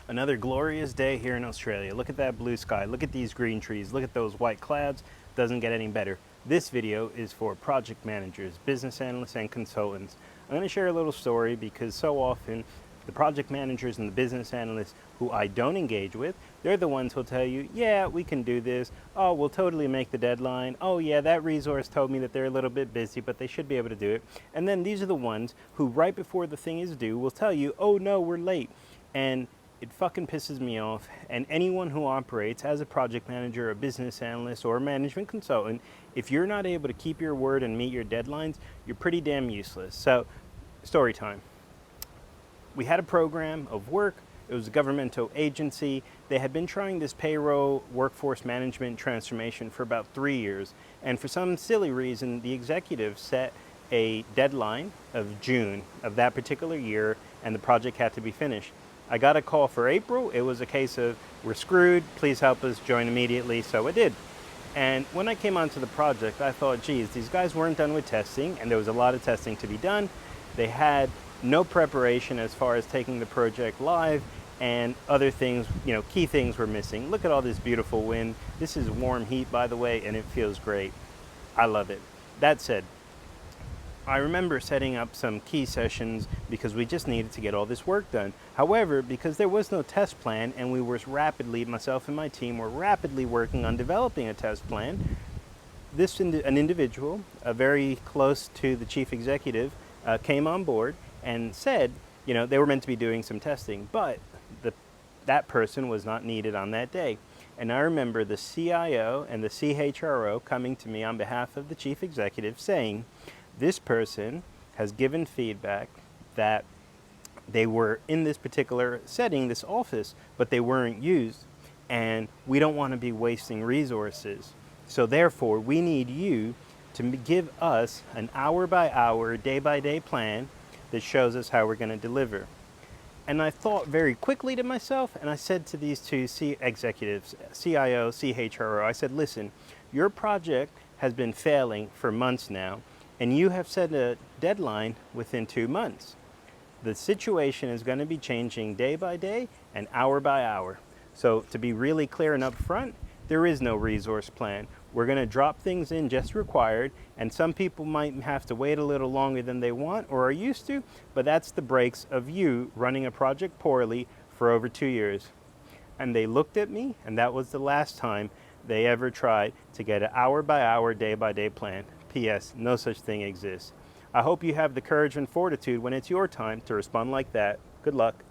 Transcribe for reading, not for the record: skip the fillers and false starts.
Another glorious day here in Australia. Look at that blue sky, look at these green trees, look at those white clouds. Doesn't get any better. This video is for project managers, business analysts, and consultants. I'm going to share a little story because so often the project managers and the business analysts who I don't engage with, they're the ones who'll tell you, yeah, we can do this. Oh, we'll totally make the deadline. Oh yeah, that resource told me that they're a little bit busy, but they should be able to do it. And then these are the ones who right before the thing is due will tell you, oh no, we're late. And it fucking pisses me off. And anyone who operates as a project manager, a business analyst, or a management consultant, if you're not able to keep your word and meet your deadlines, you're pretty damn useless. So, story time. We had a program of work. It was a governmental agency. They had been trying this payroll workforce management transformation for about 3 years. And for some silly reason, the executive set a deadline of June of that particular year, and the project had to be finished. I got a call for April. It was a case of, we're screwed, please help us, join immediately. So it did. And when I came onto the project, I thought, geez, these guys weren't done with testing, and there was a lot of testing to be done. They had no preparation as far as taking the project live, and other things, key things were missing. Look at all this beautiful wind. This is warm heat, by the way, and it feels great. I love it. That said, I remember setting up some key sessions because we just needed to get all this work done. However, because there was no test plan and we were myself and my team were rapidly working on developing a test plan, an individual, very close to the chief executive, came on board and said, they were meant to be doing some testing, but that person was not needed on that day. And I remember the CIO and the CHRO coming to me on behalf of the chief executive saying, this person has given feedback that they were in this particular setting, this office, but they weren't used, and we don't want to be wasting resources. So therefore, we need you to give us an hour-by-hour, day-by-day plan that shows us how we're going to deliver. And I thought very quickly to myself, and I said to these two executives, CIO, CHRO, I said, listen, your project has been failing for months now, and you have set a deadline within 2 months. The situation is going to be changing day by day and hour by hour. So to be really clear and upfront, there is no resource plan. We're going to drop things in just required, and some people might have to wait a little longer than they want or are used to, but that's the breaks of you running a project poorly for over 2 years. And they looked at me, and that was the last time they ever tried to get an hour by hour, day by day plan. P.S. No such thing exists. I hope you have the courage and fortitude when it's your time to respond like that. Good luck.